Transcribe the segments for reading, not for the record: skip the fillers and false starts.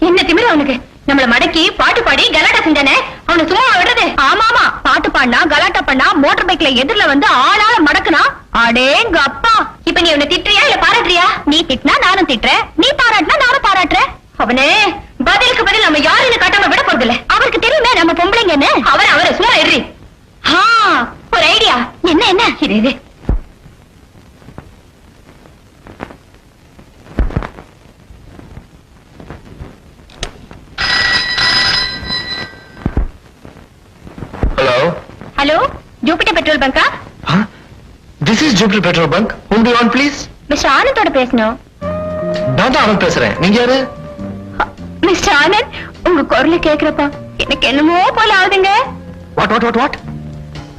என்ன திமிரு அவனுக்கு? நம்மள மடக்கி பாட்டு பாடி கலாட்டா செஞ்சானே, அவனை சும்மா விடுறது? ஆமாமா, பாட்டு பாடினா கலாட்டா பண்ணா மோட்டார் பைக்ல எதிரில வந்து ஆளால மடக்குனா, அடேங்க அப்பா. இப்ப நீ அவனை திட்டுறியா இல்ல பாராட்டுறியா? நீ திட்டினா நானும் திட்டுறேன், நீ பாராட்டினா நானும் பாராட்டுறேன். அவனே பதிலுக்கு பதில் நம்ம யாருன்னு காட்டாம விட போறது இல்ல. அவருக்கு தெரியுமே நம்ம பொம்பளைங்கன்னு. அவரை சும்மா எறி. ஒரு ஐடியா. என்ன இது? Hello, Jupiter Petrol Bunk. This is Jupiter Petrol Bunk. Whom do you want, please? Mr. Anand பேசணும். நான் தான் ஆனந்த் பேசுறேன். நீங்க யாரு? Mr. Anand, உங்க குரலை கேக்குறப்ப எனக்கு என்னமோ போல ஆகுதுங்க. What?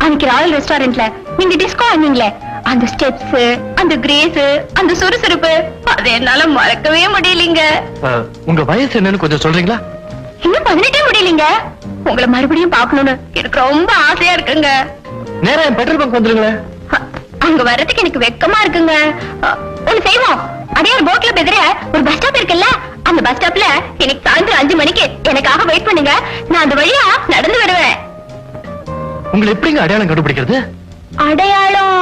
அன்னைக்கு ராயல் ரெஸ்டாரண்ட்ல நீங்க டிஸ்கோ ஆனீங்களே, அந்த ஸ்டெப்ஸ், அந்த கிரேஸ், அந்த சுறுசுறுப்பு, அதை என்னால மறக்கவே முடியலங்க. உங்க வயசு என்னன்னு கொஞ்சம் சொல்றீங்களா? இன்னும் 18 முடியலங்க. உங்களை மறுபடியும் பாக்கணும்னு எனக்கு ரொம்ப ஆசையா இருக்குங்க. நேரா பெட்ரோல் பங்க் வந்துருங்களே. அங்க வர்றதுக்கு எனக்கு வெக்கமா இருக்குங்க. ஒண்ணு செய்வோம், அடையார் போட்ல பெதிர ஒரு பஸ் ஸ்டாப் இருக்குல்ல, அந்த பஸ் ஸ்டாப்ல எனக்கு சாயந்தரம் 5 மணிக்கு எனக்காக வெயிட் பண்ணுங்க. நான் அந்த வழியா நடந்து வருவேன். உங்களை எப்படிங்க அடையாளம் கண்டுபிடிக்கிறது? அடையாளம்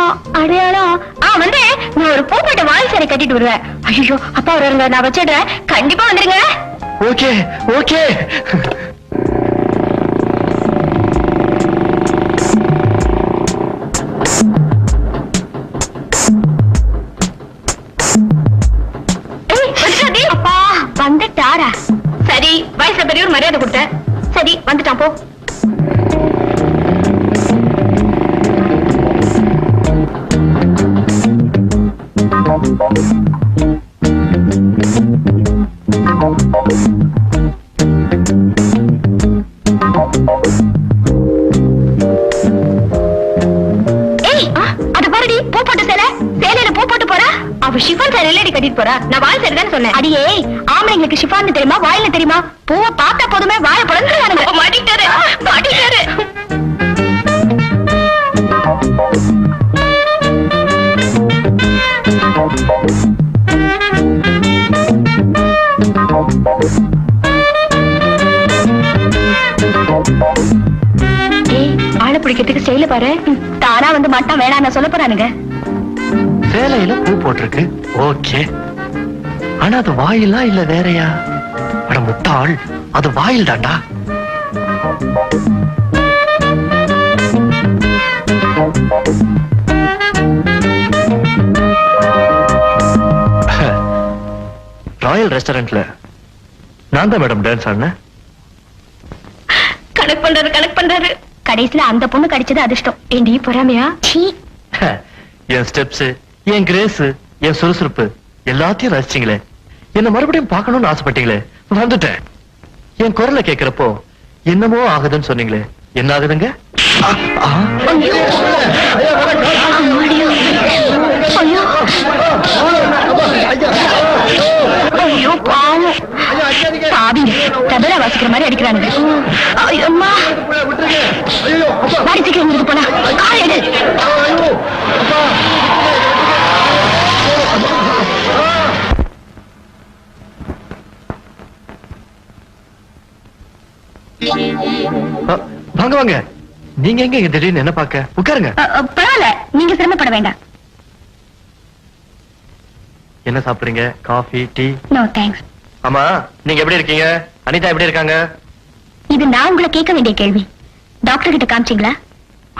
வந்து நான் ஒரு பூப்பட்ட வால் சேரை கட்டிட்டு வருவேன். ஐயோ அப்பா வருங்க, நான் வச்சிடுறேன், கண்டிப்பா வந்துருங்க. ஓகே. அப்பா வந்துட்டாரா? சரி, வயசுல பெரியவர் மரியாதை கொடுத்த. சரி வந்துட்டான் போ. கட்டிட்டு போறா. நான் வாய் சரிதான் சொன்னேன். அடியே, ஆம்பளைங்களுக்கு ஷிஃபான் தெரியுமா, வாயில தெரியுமா? பூவை பார்த்தா போதுமே வாய பழந்துறானுங்க. மாட்டிட்டாரு. ஆளை பிடிக்கிறதுக்கு ஸ்டைல பாரு. தானா வந்து மாட்டா வேணாம் நான் சொல்ல போறானுங்க. சேலையில பூ போட்டிருக்கு, ஓகே. ஆனா அது வாயிலா இல்ல வேறையா? அட முட்டாள், அது வாயில் தாண்டா. ராயல் ரெஸ்டாரண்ட்ல நான் தான் மேடம் டான்ஸ் ஆடினேன். கனெக்ட் பண்றாரு. கடைசியில அந்த பொண்ணு கடிச்சது அதிர்ஷ்டம். ஏண்டி பொறாமையா? என் ஸ்டெப்ஸ், என் கிரேஸ், என் சுறுசுறுப்பு எல்லாத்தையும் ரசிச்சீங்களே. என்ன மறுபடியும் பார்க்கணும்னு ஆசைப்பட்டீங்களே, வந்துட்டேன். என் குரலை கேட்கிறப்போ என்னமோ ஆகுதுன்னு சொன்னீங்களே, என்ன ஆகுதுங்க? தபலா வாசிக்கிற மாதிரி அடிக்கிறானுங்க. போனா வாங்க. நீங்க எங்க திடீர்னு என்ன பார்க்க? உட்காருங்க. பரவாயில்ல, நீங்க சிரமப்பட வேண்டாம். என்ன சாப்பிடுறீங்க? Coffee, tea? No thanks. ஆமா, நீங்க எப்படி இருக்கீங்க? அனிதா எப்படி இருக்காங்க? இது நான் உங்களை கேட்க வேண்டிய கேள்வி. டாக்டர் கிட்ட காமிச்சீங்களா?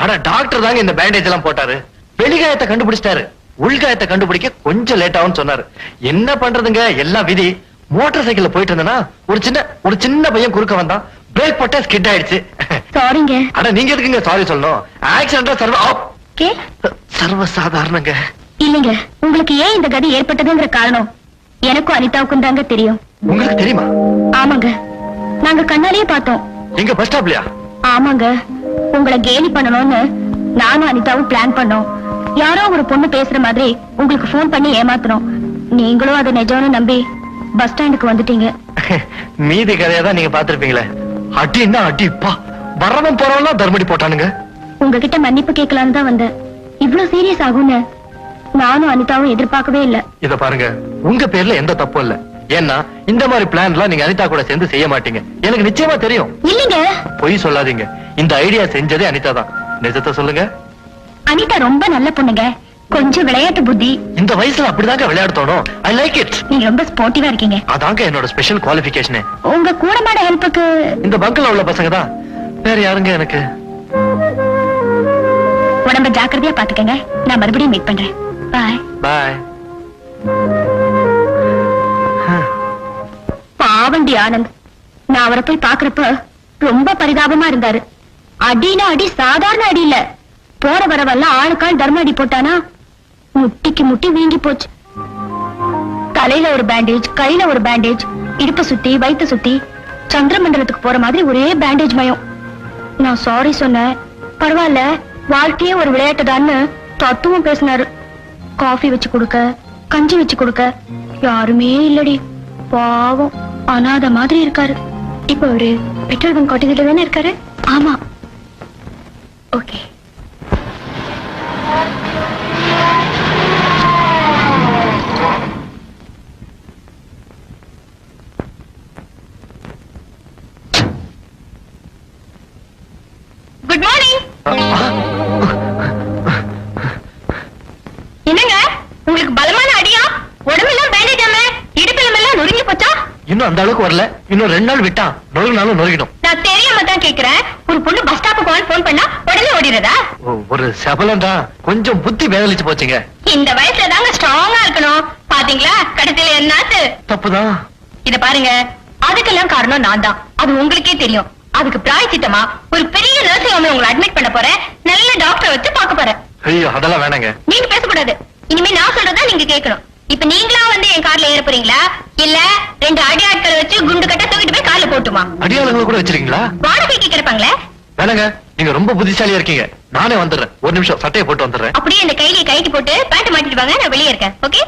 ஆனா டாக்டர் தாங்க இந்த பேண்டேஜ் எல்லாம் போட்டாரு. வெளிகாயத்தை கண்டுபிடிச்சிட்டாரு, உள்காயத்தை கண்டுபிடிக்க கொஞ்சம் லேட் ஆகும்னு சொன்னாரு. என்ன பண்றதுங்க, எல்லாம் விதி. மோட்டார் சைக்கிள்ல போயிட்டு இருந்தேன்னா ஒரு சின்ன பையன் குறுக்க வந்தான். பிரேக் போட்ட ஸ்கிட் ஆயிடுச்சு. சாரிங்க. அட நீங்க எதுக்குங்க சாரி சொல்லணும்? ஆக்சிடென்ட் சர்வ சாதாரணங்க. இல்லைங்க, உங்களுக்கு ஏன் இந்த கதி ஏற்பட்டதுங்கிற காரணம் எனக்கும் அனிதாவுக்கும் தாங்க தெரியும். உங்களுக்கு தெரியுமா? ஆமாங்க, நாங்க கண்ணாலேயே பார்த்தோம். எங்க பஸ் ஸ்டாப்லயா? ஆமாங்க, உங்களை கேலி பண்ணணும்னு நானும் அனிதாவும் பிளான் பண்ணோம். யாரோ ஒரு பொண்ணு பேசுற மாதிரி உங்களுக்கு போன் பண்ணி ஏமாத்தணும். நீங்களும் அதை நிஜம்னு நம்பி பஸ் ஸ்டாண்டுக்கு வந்துட்டீங்க. மீதி கதையாதான் நீங்க பாத்திருப்பீங்களே. அடின்னா அடிப்பா, வரவன் போறவெல்லாம் தர்மடி போட்டானுங்க. உங்ககிட்ட மன்னிப்பு கேட்கலான்னு தான் வந்தேன். இவ்வளவு சீரியஸ் ஆகும்னு நானும் அனிதாவும் எதிர்பார்க்கவே இல்ல. இத பாருங்க, உங்க பேர்ல எந்த தப்பும் இல்ல. ஏன்னா இந்த மாதிரி பிளான்லாம் நீங்க அனிதா கூட சேர்ந்து செய்ய மாட்டீங்க எனக்கு நிச்சயமா தெரியும். இல்லைங்க, பொய் சொல்லாதீங்க. இந்த ஐடியா செஞ்சதே அனிதா தான். நிஜத்தை சொல்லுங்க. அனிதா ரொம்ப நல்ல பொண்ணுங்க, கொஞ்சம் விளையாட்டு புத்தி. இந்த வயசுல அப்படிதாங்க விளையாட தோணும். I like it. நீங்க ரொம்ப ஸ்போர்ட்டிவா இருக்கீங்க. அதாங்க என்னோட ஸ்பெஷல் குவாலிஃபிகேஷனே. உங்க கூட மாட ஹெல்ப்புக்கு இந்த பங்கல உள்ள பசங்க தான். வேற யாருங்க எனக்கு? உடம்ப ஜாக்கிரதையா பாத்துக்கங்க. நான் மறுபடியும் மீட் பண்றேன். பாய். பாய். பாவண்டி ஆனந்த், நான் அவரை போய் பாக்குறப்ப ரொம்ப பரிதாபமா இருந்தாரு. அடினா அடி சாதாரண அடி இல்ல, போற வரவெல்லாம் ஆளுக்கால் தர்ம அடி போட்டானா முட்டிக்கு முட்டி வீங்கி போச்சு. தலையில ஒரு பேண்டேஜ், கையில ஒரு பேண்டேஜ், இடுப்ப சுத்தி வயிற்று சுத்தி சந்திரமண்டலத்துக்கு போற மாதிரி ஒரே பேண்டேஜ் மயம். நான் சாரி சொன்னேன். பரவாயில்ல, வாழ்க்கையே ஒரு விளையாட்டுதான்னு தத்துவம் பேசினாரு. காஃபி வச்சு கொடுக்க, கஞ்சி வச்சு கொடுக்க யாருமே இல்லடி. பாவம், அனாதை மாதிரி இருக்காரு. இப்ப ஒரு பெட்ரோல் பங்க் கொட்டிக்கிட்டு தானே இருக்காரு. ஆமா, ஓகே. Good morning. என்னங்க, உங்களுக்கு பலமான அடியா? உடம்பெல்லாம் பேண்டேஜ் ஆமே, இடுப்பெல்லாம் நொறுங்கி போச்சா? இன்னும் அந்த அளவுக்கு வரல. இன்னும் 2 நாள் விட்டா நொறுங்கினாலும் நொறுகிடும். நான் தெரியாம தான் கேக்குறேன். ஒரு பொண்ணு பஸ் ஸ்டாப்புக்கு போன் பண்ணா உடனே ஓடிடுறதா? ஒரு சபலம் தான். கொஞ்சம் புத்தி வேதலிச்சு போச்சுங்க. இந்த வயசுல தாங்க ஸ்ட்ராங்கா இருக்கணும். பாத்தீங்களா கடைசியில என்னாச்சு? தப்புதான். இத பாருங்க, அதுக்கெல்லாம் காரணம் நான் தான். அது உங்களுக்கே தெரியும். அதுக்கு பிராயச்சித்தமா ஒரு பெரிய நர்சிங் ஹோம்ல உங்களை அட்மிட் பண்ண போறேன். நல்ல டாக்டர் வச்சு பார்க்க போறேன். ஐயோ, அதெல்லாம் வேணாங்க. நீங்க பேசக்கூடாது. இனிமே நான் சொல்றதா நீங்க கேட்கணும். இப்ப நீங்களா வந்து என் கார்ல ஏற போறீங்களா, இல்ல 2 அடியாட்களை வச்சு குண்டு கட்ட தூக்கிட்டு போய் கார்ல போட்டுமா? அடியாளங்களை கூட வச்சிருக்கீங்களா? வாடகைக்கு கிடப்பாங்களே. வேணாங்க, நீங்க ரொம்ப புத்திசாலியா இருக்கீங்க. நானே வந்துடுறேன். ஒரு நிமிஷம் சட்டையை போட்டு வந்துடுறேன். அப்படியே இந்த கைலியை கைட்டு போட்டு பேண்ட் மாட்டிட்டு வாங்க. நான் வெளியே இருக்கேன். ஓகே.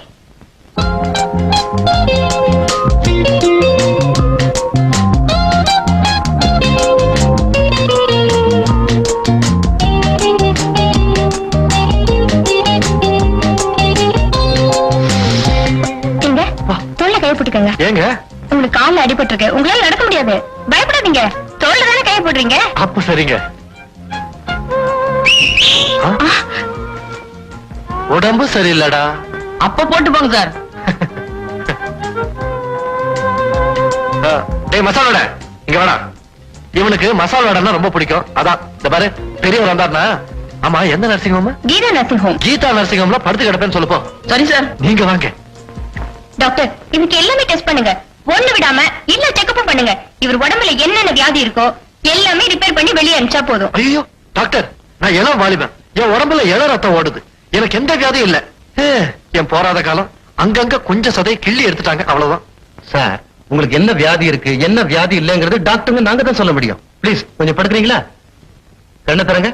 ஏங்க, உங்களுக்கு கால்ல அடிபட்டு இருக்கு. உங்களால நடக்க முடியாது. பயப்படாதீங்க. தோல்ல தானே கை போடுறீங்க. அப்ப சரிங்க. உடம்பு சரியில்லடா. அப்ப போட்டு போங்க சார். டேய் மசாலோட, இங்க வேணா. இவனுக்கு மசாலோடனா ரொம்ப பிடிக்கும். அதான் இந்த பாரு, பெரியவர் வந்தாருனா. ஆமா, எந்த nursing home? Geetha nursing home. Geetha nursing ஹோம்ல படுத்து கிடப்பேன்னு சொல்லுப்போம். சரி சார். நீங்க வாங்க. டாக்டர், இதுக்கு எல்லாமே டெஸ்ட் பண்ணுங்க. ஒண்ணு விடாம இல்ல செக்அப் பண்ணுங்க. இவர் உடம்புல என்னென்ன வியாதி இருக்கோ எல்லாமே ரிப்பேர் பண்ணி வெளியே அனுப்பிச்சா போதும். ஐயோ டாக்டர், நான் இளம் வாலிபன். என் உடம்புல இள ரத்தம் ஓடுது. எனக்கு எந்த வியாதியும் இல்ல. என் போராத காலம் அங்கங்க கொஞ்சம் சதையை கிள்ளி எடுத்துட்டாங்க, அவ்வளவுதான். சார், உங்களுக்கு என்ன வியாதி இருக்கு, என்ன வியாதி இல்லங்கிறது டாக்டருங்க நாங்க தான் சொல்ல முடியும். ப்ளீஸ் கொஞ்சம் படுக்கிறீங்களா? கண்ணை தரங்க.